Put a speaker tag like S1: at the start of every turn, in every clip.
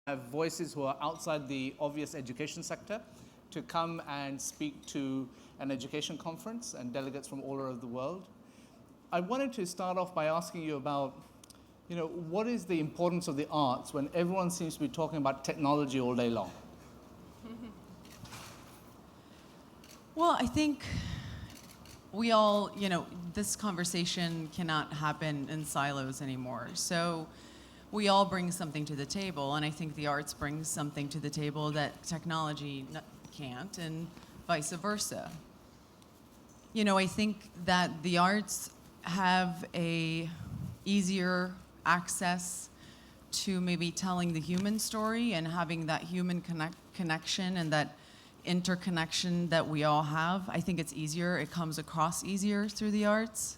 S1: have voices who are outside the obvious education sector to come and speak to an education conference and delegates from all over the world. I wanted to start off by asking you about, what is the importance of the arts when everyone seems to be talking about technology all day long?
S2: Well, I think we all, this conversation cannot happen in silos anymore. So we all bring something to the table, and I think the arts brings something to the table that technology can't, and vice versa. I think that the arts have a easier access to maybe telling the human story and having that human connection and that interconnection that we all have. I think it's easier. It comes across easier through the arts.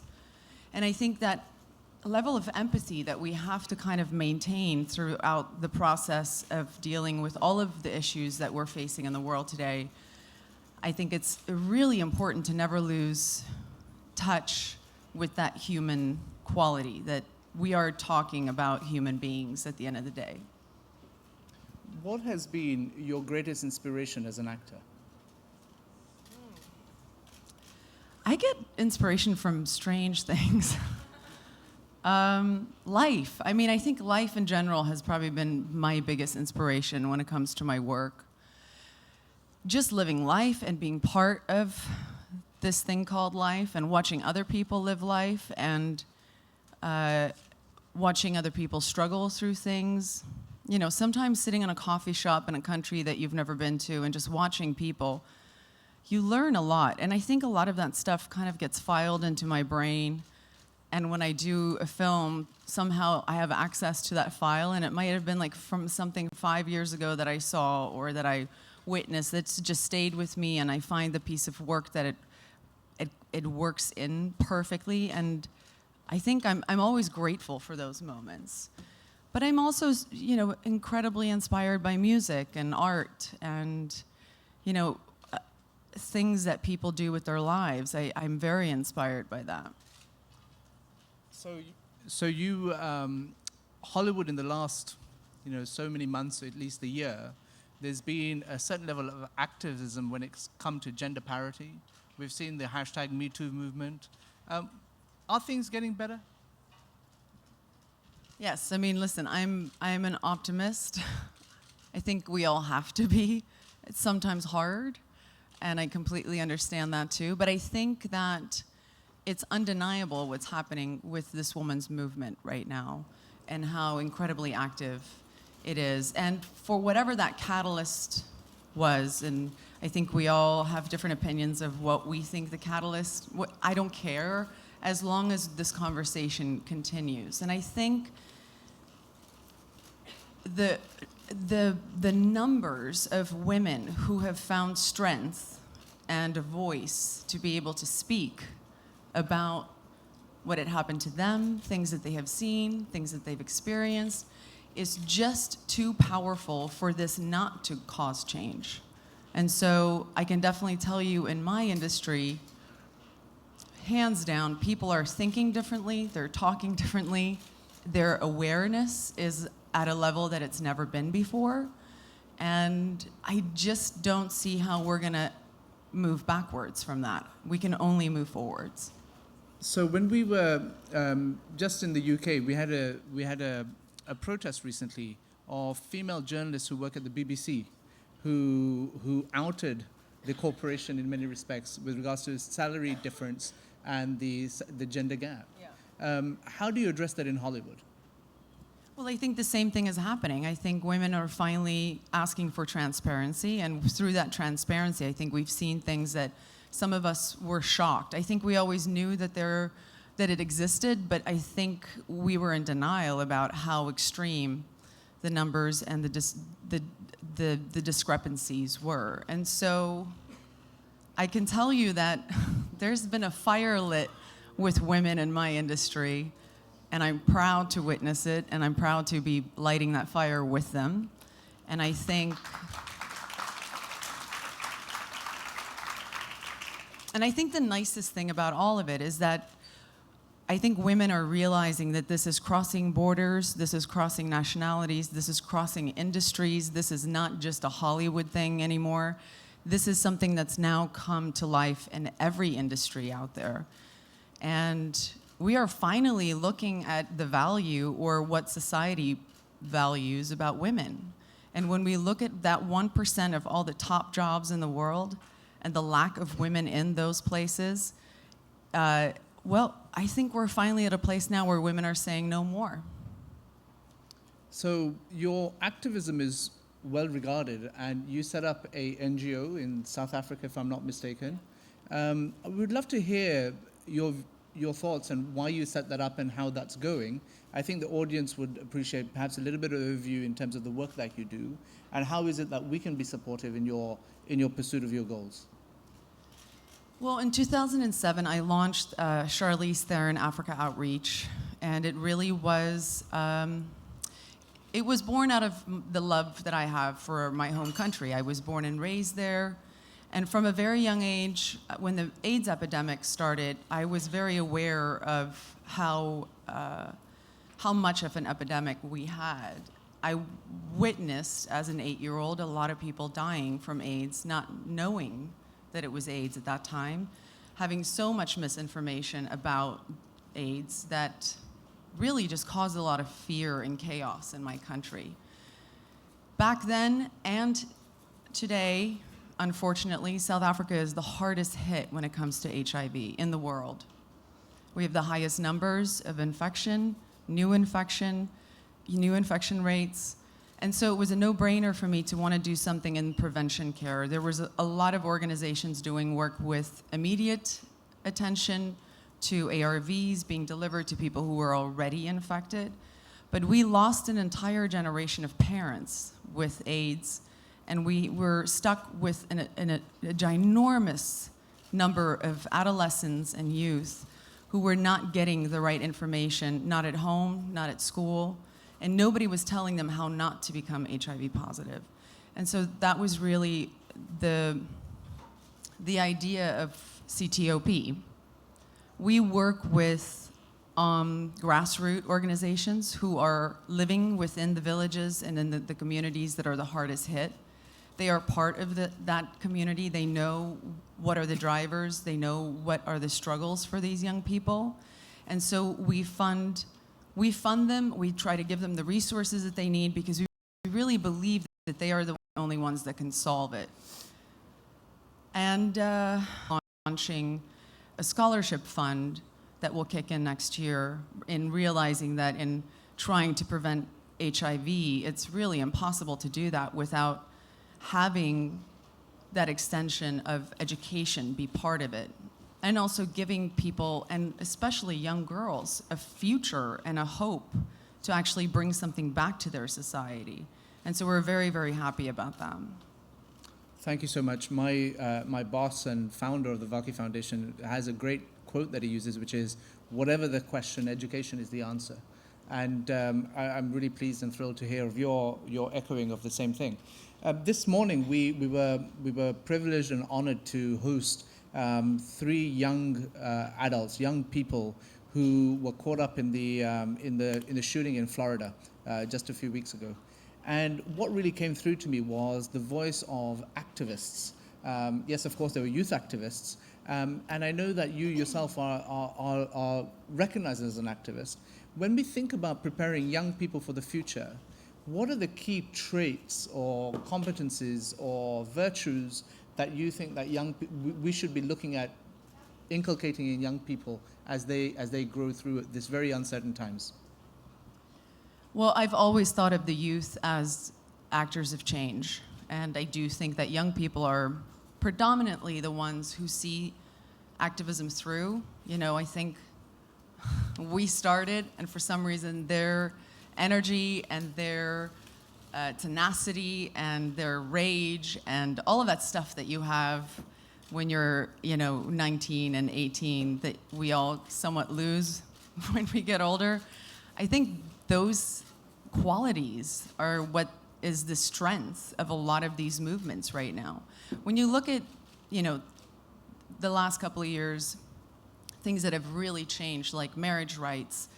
S2: And I think that level of empathy that we have to kind of maintain throughout the process of dealing with all of the issues that we're facing in the world today, I think it's really important to never lose touch with that human quality, that we are talking about human beings at the end of the day.
S1: What has been your greatest inspiration as an actor?
S2: I get inspiration from strange things. Life. I think life in general has probably been my biggest inspiration when it comes to my work. Just living life and being part of this thing called life and watching other people live life and watching other people struggle through things. Sometimes sitting in a coffee shop in a country that you've never been to and just watching people, you learn a lot. And I think a lot of that stuff kind of gets filed into my brain. And when I do a film, somehow I have access to that file, and it might have been like from something 5 years ago that I saw or that I witnessed that's just stayed with me, and I find the piece of work that it works in perfectly. And I think I'm always grateful for those moments. But I'm also, incredibly inspired by music and art and, things that people do with their lives. I'm very inspired by that.
S1: So you, Hollywood in the last, so many months, or at least a year, there's been a certain level of activism when it's come to gender parity. We've seen the hashtag #MeToo movement. Are things getting better?
S2: Yes, listen, I'm an optimist. I think we all have to be. It's sometimes hard, and I completely understand that too. But I think that it's undeniable what's happening with this woman's movement right now and how incredibly active it is. And for whatever that catalyst was, and I think we all have different opinions of what we think the catalyst, I don't care as long as this conversation continues. And I think the numbers of women who have found strength and a voice to be able to speak about what had happened to them, things that they have seen, things that they've experienced, is just too powerful for this not to cause change. And so I can definitely tell you in my industry, hands down, people are thinking differently, they're talking differently, their awareness is at a level that it's never been before, and I just don't see how we're gonna move backwards from that. We can only move forwards.
S1: So when we were just in the UK, we had a protest recently of female journalists who work at the BBC, who outed the corporation in many respects with regards to salary difference and the gender gap. Yeah. How do you address that in Hollywood?
S2: Well, I think the same thing is happening. I think women are finally asking for transparency, and through that transparency, I think we've seen things that some of us were shocked. I think we always knew that it existed, but I think we were in denial about how extreme the numbers and the discrepancies were. And so I can tell you that there's been a fire lit with women in my industry, and I'm proud to witness it, and I'm proud to be lighting that fire with them. And I think the nicest thing about all of it is that I think women are realizing that this is crossing borders, this is crossing nationalities, this is crossing industries, this is not just a Hollywood thing anymore. This is something that's now come to life in every industry out there. And we are finally looking at the value or what society values about women. And when we look at that 1% of all the top jobs in the world and the lack of women in those places, well, I think we're finally at a place now where women are saying no more.
S1: So your activism is well regarded, and you set up a NGO in South Africa, if I'm not mistaken. We'd love to hear your thoughts and why you set that up and how that's going. I think the audience would appreciate perhaps a little bit of overview in terms of the work that you do, and how is it that we can be supportive in your pursuit of your goals.
S2: Well, in 2007, I launched Charlize Theron Africa Outreach, and it really was, it was born out of the love that I have for my home country. I was born and raised there, and from a very young age, when the AIDS epidemic started, I was very aware of how much of an epidemic we had. I witnessed, as an 8-year-old, a lot of people dying from AIDS, not knowing that it was AIDS at that time, having so much misinformation about AIDS that really just caused a lot of fear and chaos in my country. Back then and today, unfortunately, South Africa is the hardest hit when it comes to HIV in the world. We have the highest numbers of infection, new infection rates. And so it was a no-brainer for me to want to do something in prevention care. There was a lot of organizations doing work with immediate attention to ARVs being delivered to people who were already infected. But we lost an entire generation of parents with AIDS, and we were stuck with a ginormous number of adolescents and youth who were not getting the right information, not at home, not at school, and nobody was telling them how not to become HIV positive. And so that was really the idea of CTOP. We work with grassroots organizations who are living within the villages and in the communities that are the hardest hit. They are part of that community. They know what are the drivers. They know what are the struggles for these young people. And so we fund them. We try to give them the resources that they need because we really believe that they are the only ones that can solve it. And launching a scholarship fund that will kick in next year, in realizing that in trying to prevent HIV, it's really impossible to do that without having that extension of education be part of it. And also giving people, and especially young girls, a future and a hope to actually bring something back to their society. And so we're very, very happy about that.
S1: Thank you so much. My boss and founder of the Varkey Foundation has a great quote that he uses, which is, whatever the question, education is the answer. And I'm really pleased and thrilled to hear of your echoing of the same thing. This morning, we were privileged and honored to host 3 young adults, young people who were caught up in the shooting in Florida just a few weeks ago. And what really came through to me was the voice of activists. Yes, of course, there were youth activists, and I know that you yourself are recognized as an activist. When we think about preparing young people for the future, what are the key traits or competencies or virtues that you think that we should be looking at inculcating in young people as they grow through this very uncertain times?
S2: Well, I've always thought of the youth as actors of change, and I do think that young people are predominantly the ones who see activism through. You know, I think we started, and for some reason their energy and their tenacity and their rage and all of that stuff that you have when you're, 19 and 18 that we all somewhat lose when we get older. I think those qualities are what is the strength of a lot of these movements right now. When you look at, the last couple of years, things that have really changed, like marriage rights,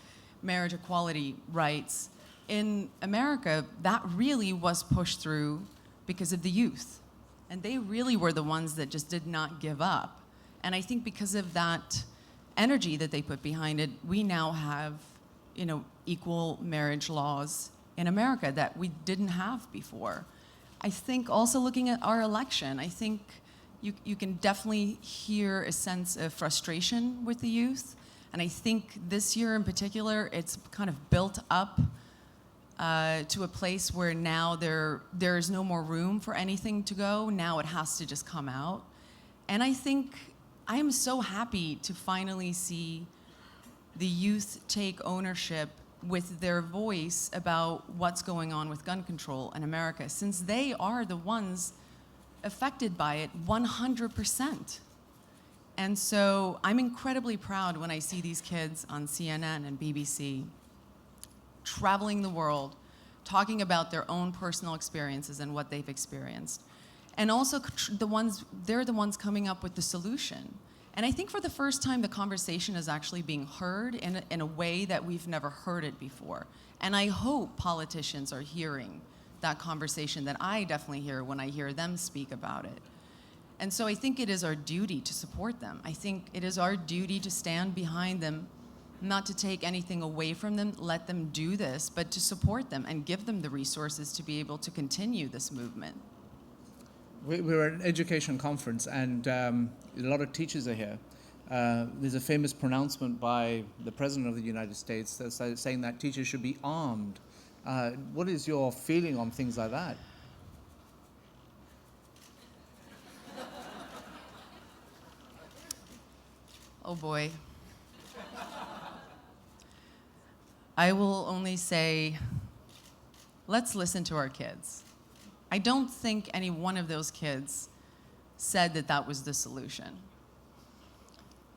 S2: marriage equality rights. In America, that really was pushed through because of the youth. And they really were the ones that just did not give up. And I think because of that energy that they put behind it, we now have, equal marriage laws in America that we didn't have before. I think also looking at our election, I think you can definitely hear a sense of frustration with the youth. And I think this year in particular, it's kind of built up to a place where now there's no more room for anything to go. Now it has to just come out. And I think I am so happy to finally see the youth take ownership with their voice about what's going on with gun control in America, since they are the ones affected by it 100%. And so I'm incredibly proud when I see these kids on CNN and BBC traveling the world, talking about their own personal experiences and what they've experienced. And also they're the ones coming up with the solution. And I think for the first time, the conversation is actually being heard in a way that we've never heard it before. And I hope politicians are hearing that conversation that I definitely hear when I hear them speak about it. And so I think it is our duty to support them. I think it is our duty to stand behind them, not to take anything away from them, let them do this, but to support them and give them the resources to be able to continue this movement.
S1: We're at an education conference, and a lot of teachers are here. There's a famous pronouncement by the President of the United States that's saying that teachers should be armed. What is your feeling on things like that?
S2: Oh boy. I will only say, let's listen to our kids. I don't think any one of those kids said that that was the solution.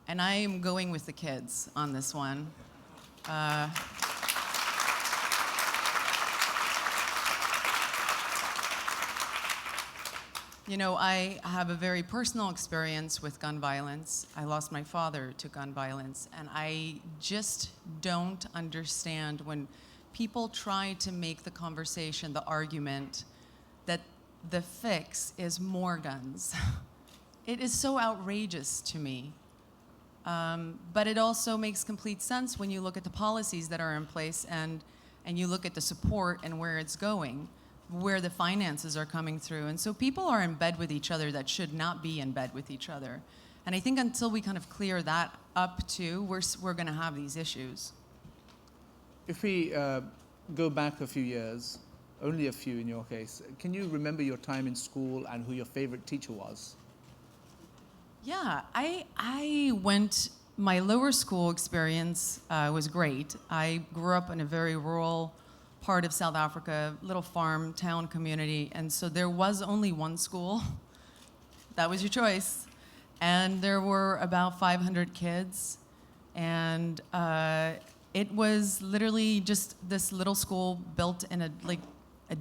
S2: And I am going with the kids on this one. I have a very personal experience with gun violence. I lost my father to gun violence, and I just don't understand when people try to make the conversation, the argument, that the fix is more guns. It is so outrageous to me. But it also makes complete sense when you look at the policies that are in place and you look at the support and where it's going, where the finances are coming through. And so people are in bed with each other that should not be in bed with each other. And I think until we kind of clear that up too, we're going to have these issues.
S1: If we go back a few years, only a few in your case, can you remember your time in school and who your favorite teacher was?
S2: Yeah, my lower school experience was great. I grew up in a very rural part of South Africa, little farm town community, and so there was only one school. That was your choice. And there were about 500 kids, and it was literally just this little school built in a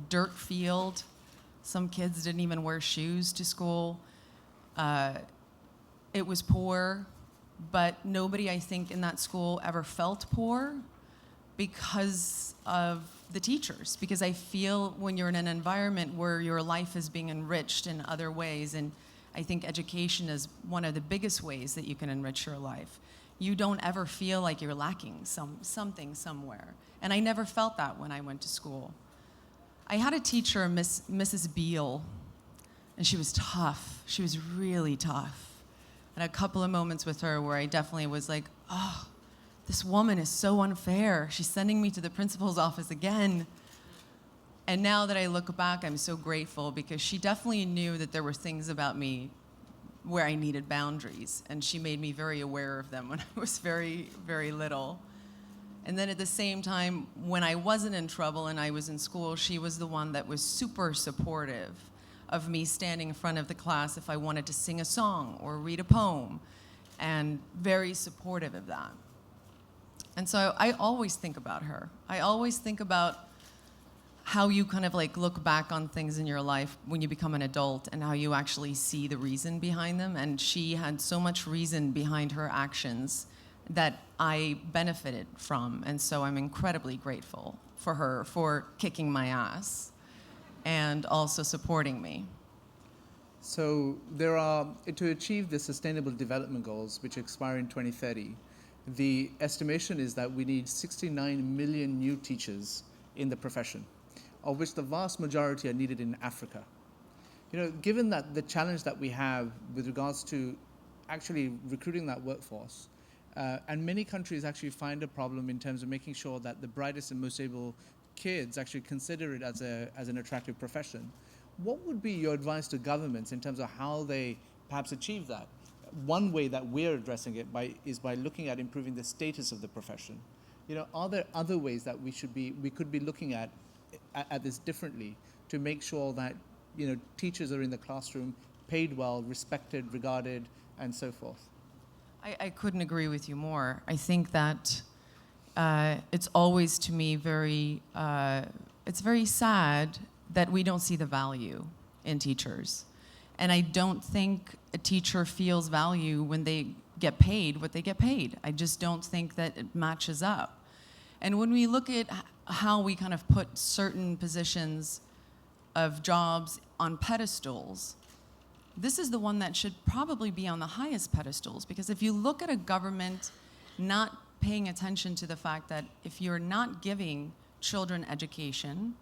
S2: dirt field. Some kids didn't even wear shoes to school. It was poor, but nobody, I think, in that school ever felt poor because of the teachers. Because I feel when you're in an environment where your life is being enriched in other ways, and I think education is one of the biggest ways that you can enrich your life, you don't ever feel like you're lacking something somewhere. And I never felt that when I went to school. I had a teacher, Mrs. Beale, and she was tough. She was really tough. And a couple of moments with her where I definitely was like, oh, this woman is so unfair. She's sending me to the principal's office again. And now that I look back, I'm so grateful because she definitely knew that there were things about me where I needed boundaries. And she made me very aware of them when I was very, very little. And then at the same time, when I wasn't in trouble and I was in school, she was the one that was super supportive of me standing in front of the class if I wanted to sing a song or read a poem, and very supportive of that. And so I always think about her. I always think about how you kind of look back on things in your life when you become an adult and how you actually see the reason behind them. And she had so much reason behind her actions that I benefited from. And so I'm incredibly grateful for her for kicking my ass and also supporting me.
S1: So to achieve the Sustainable Development Goals, which expire in 2030, the estimation is that we need 69 million new teachers in the profession, of which the vast majority are needed in Africa. Given that the challenge that we have with regards to actually recruiting that workforce, and many countries actually find a problem in terms of making sure that the brightest and most able kids actually consider it as an attractive profession. What would be your advice to governments in terms of how they perhaps achieve that? One way that we're addressing it is by looking at improving the status of the profession. Are there other ways that we could be looking at this differently to make sure that teachers are in the classroom, paid well, respected, regarded, and so forth?
S2: I couldn't agree with you more. I think that it's always, to me, it's very sad that we don't see the value in teachers. And I don't think a teacher feels value when they get paid what they get paid. I just don't think that it matches up. And when we look at how we kind of put certain positions of jobs on pedestals, this is the one that should probably be on the highest pedestals, because if you look at a government not paying attention to the fact that if you're not giving children education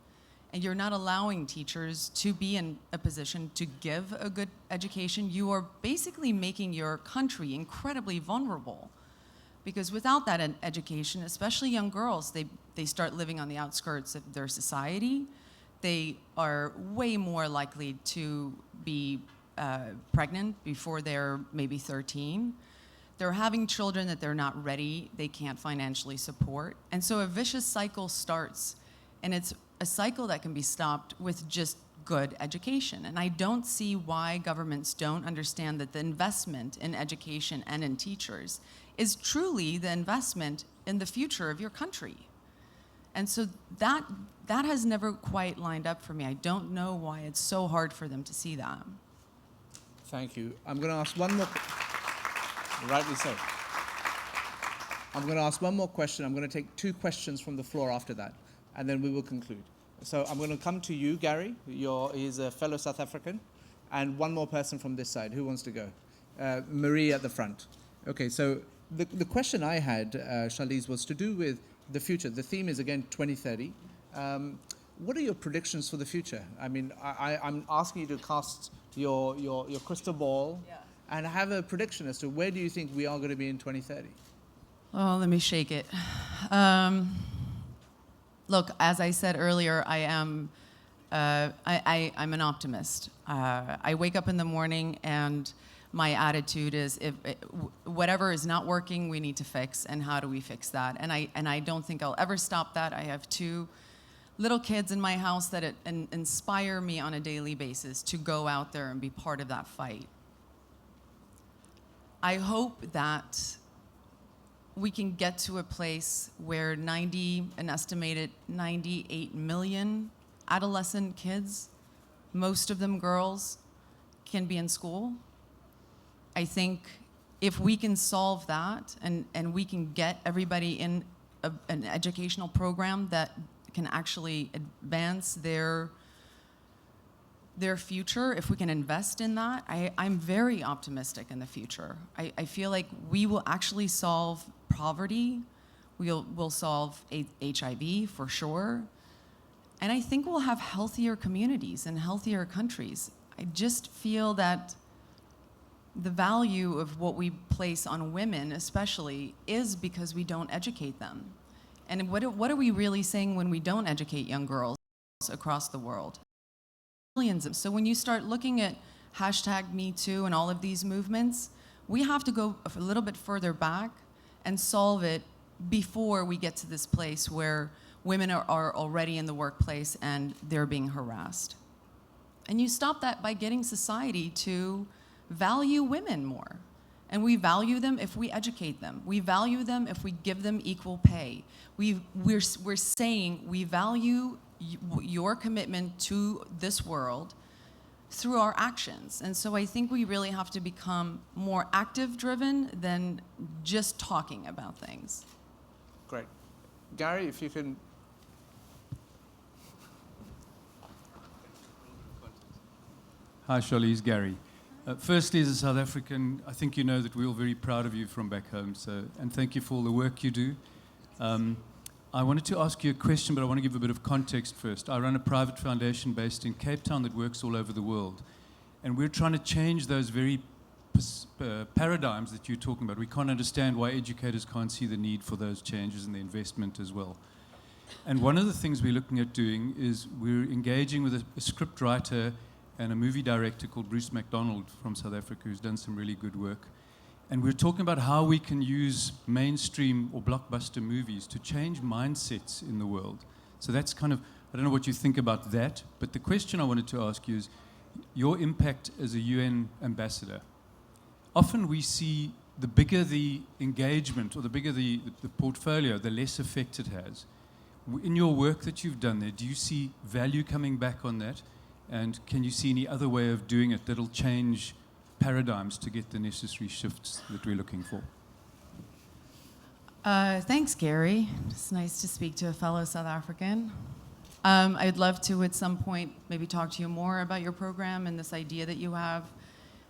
S2: and you're not allowing teachers to be in a position to give a good education, you are basically making your country incredibly vulnerable. Because without that education, especially young girls, they start living on the outskirts of their society. They are way more likely to be pregnant before they're maybe 13. They're having children that they're not ready, they can't financially support. And so a vicious cycle starts, and it's a cycle that can be stopped with just good education. And I don't see why governments don't understand that the investment in education and in teachers is truly the investment in the future of your country. And so that has never quite lined up for me. I don't know why it's so hard for them to see that.
S1: Thank you. I'm going to ask one more. Rightly so. I'm going to ask one more question. I'm going to take 2 questions from the floor after that, and then we will conclude. So I'm going to come to you, Gary. He's a fellow South African, and one more person from this side. Who wants to go? Marie at the front. Okay, so the question I had, Charlize, was to do with the future. The theme is, again, 2030. What are your predictions for the future? I mean, I'm asking you to cast your crystal ball and have a prediction as to where do you think we are going to be in 2030?
S2: Oh, let me shake it. Look, as I said earlier, I'm an optimist. I wake up in the morning and my attitude is, whatever is not working, we need to fix, and how do we fix that? And I don't think I'll ever stop that. I have 2 little kids in my house that inspire me on a daily basis to go out there and be part of that fight. I hope that we can get to a place where an estimated 98 million adolescent kids, most of them girls, can be in school. I think if we can solve that and we can get everybody in an educational program that can actually advance their future, if we can invest in that, I'm very optimistic in the future. I feel like we will actually solve poverty, we'll solve HIV for sure, and I think we'll have healthier communities and healthier countries. I just feel that the value of what we place on women especially is because we don't educate them. And what are we really saying when we don't educate young girls across the world? Millions. So when you start looking at #MeToo and all of these movements, we have to go a little bit further back and solve it before we get to this place where women are already in the workplace and they're being harassed. And you stop that by getting society to value women more. And we value them if we educate them. We value them if we give them equal pay. We're saying we value your commitment to this world through our actions. And so I think we really have to become more active-driven than just talking about things.
S1: Great. Gary, if you can.
S3: Hi, Charlize, Gary. Firstly, as a South African, I think you know that we're all very proud of you from back home, and thank you for all the work you do. I wanted to ask you a question, but I want to give a bit of context first. I run a private foundation based in Cape Town that works all over the world, and we're trying to change those very paradigms that you're talking about. We can't understand why educators can't see the need for those changes and the investment as well. And one of the things we're looking at doing is we're engaging with a script writer and a movie director called Bruce MacDonald from South Africa, who's done some really good work. And we're talking about how we can use mainstream or blockbuster movies to change mindsets in the world. So that's kind of, I don't know what you think about that, but the question I wanted to ask you is your impact as a UN ambassador. Often we see the bigger the engagement or the bigger the portfolio, the less effect it has. In your work that you've done there, do you see value coming back on that? And can you see any other way of doing it that'll change paradigms to get the necessary shifts that we're looking for?
S2: Thanks, Gary. It's nice to speak to a fellow South African. I'd love to, at some point, maybe talk to you more about your program and this idea that you have.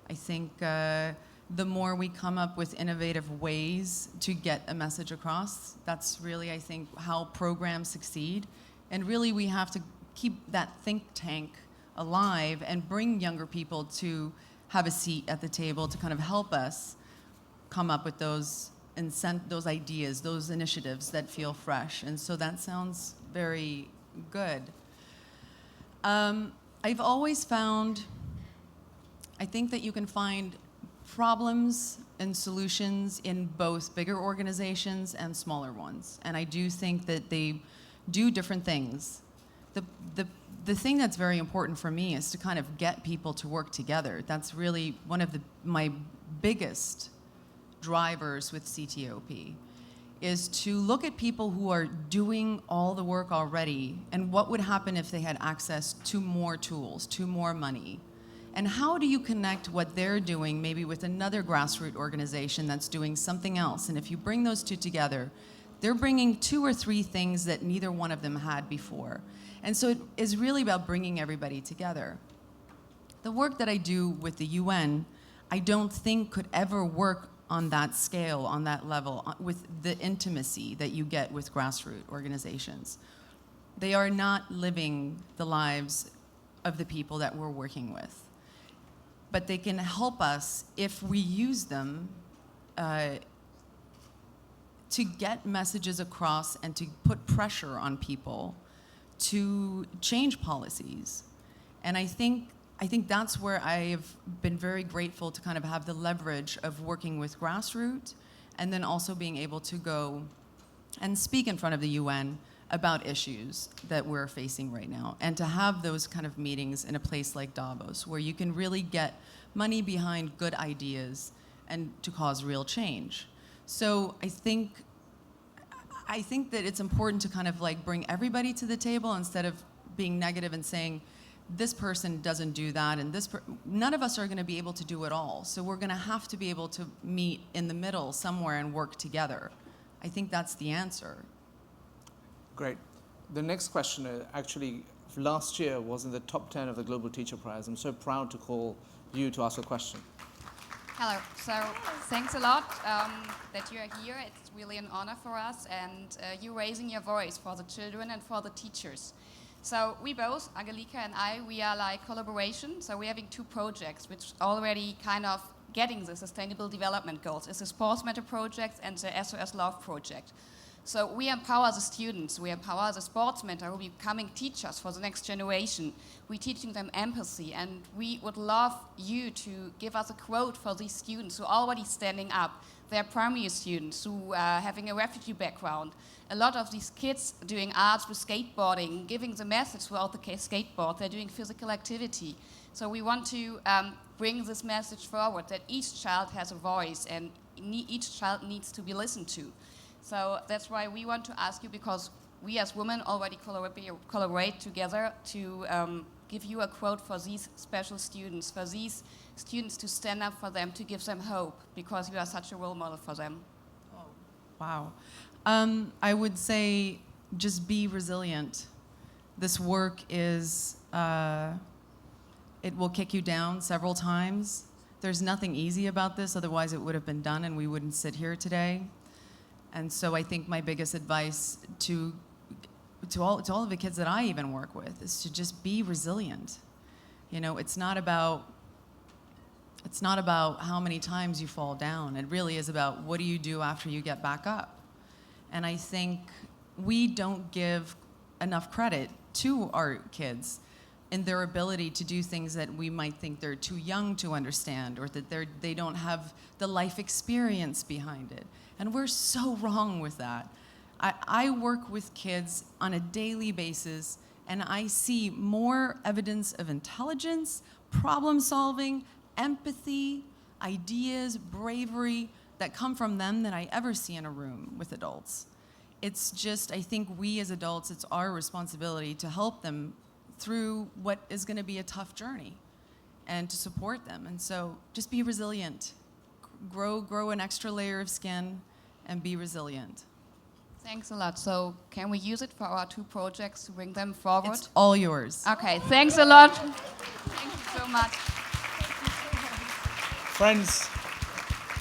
S2: I think the more we come up with innovative ways to get a message across, that's really, I think, how programs succeed. And really, we have to keep that think tank alive and bring younger people to have a seat at the table to kind of help us come up with those ideas, those initiatives that feel fresh. And so that sounds very good. I've always found, I think that you can find problems and solutions in both bigger organizations and smaller ones. And I do think that they do different things. The thing that's very important for me is to kind of get people to work together. That's really one of my biggest drivers with CTOP, is to look at people who are doing all the work already and what would happen if they had access to more tools, to more money. And how do you connect what they're doing maybe with another grassroots organization that's doing something else? And if you bring those two together, they're bringing 2 or 3 things that neither one of them had before. And so it is really about bringing everybody together. The work that I do with the UN, I don't think could ever work on that scale, on that level, with the intimacy that you get with grassroots organizations. They are not living the lives of the people that we're working with. But they can help us if we use them to get messages across and to put pressure on people to change policies. And I think that's where I've been very grateful to kind of have the leverage of working with grassroots and then also being able to go and speak in front of the UN about issues that we're facing right now, and to have those kind of meetings in a place like Davos where you can really get money behind good ideas and to cause real change. So I think that it's important to kind of like bring everybody to the table instead of being negative and saying, this person doesn't do that, and none of us are gonna be able to do it all. So we're gonna have to be able to meet in the middle somewhere and work together. I think that's the answer.
S1: Great. The next question actually last year was in the top 10 of the Global Teacher Prize. I'm so proud to call you to ask a question.
S4: Hello. So thanks a lot that you are here. It's really an honor for us, and you raising your voice for the children and for the teachers. So we both, Angelika and I, we are like collaboration. So we're having 2 projects which already kind of getting the Sustainable Development Goals. It's the Sports Matter project and the SOS Love project. So we empower the students, we empower the sports mentor who will be becoming teachers for the next generation. We're teaching them empathy, and we would love you to give us a quote for these students who are already standing up. They're primary students who are having a refugee background. A lot of these kids doing arts with skateboarding, giving the message throughout the skateboard, they're doing physical activity. So we want to bring this message forward, that each child has a voice and each child needs to be listened to. So that's why we want to ask you, because we as women already collaborate together to give you a quote for these special students, for these students to stand up for them, to give them hope, because you are such a role model for them.
S2: Oh, wow. I would say just be resilient. This work is, it will kick you down several times. There's nothing easy about this, otherwise it would have been done and we wouldn't sit here today. And so I think my biggest advice to all of the kids that I even work with is to just be resilient. You know, it's not about how many times you fall down. It really is about what do you do after you get back up. And I think we don't give enough credit to our kids in their ability to do things that we might think they're too young to understand, or that they don't have the life experience behind it. And we're so wrong with that. I work with kids on a daily basis, and I see more evidence of intelligence, problem solving, empathy, ideas, bravery that come from them than I ever see in a room with adults. It's just, I think we as adults, it's our responsibility to help them through what is going to be a tough journey and to support them. And so just be resilient. Grow an extra layer of skin and be resilient.
S4: Thanks a lot. So can we use it for our 2 projects to bring them forward?
S2: It's all yours.
S4: Okay, thanks a lot. Thank you so much.
S1: Friends,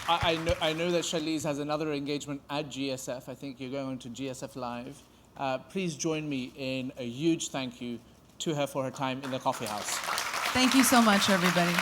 S1: I know that Charlize has another engagement at GSF. I think you're going to GSF Live. Please join me in a huge thank you to her for her time in the coffee house.
S2: Thank you so much, everybody.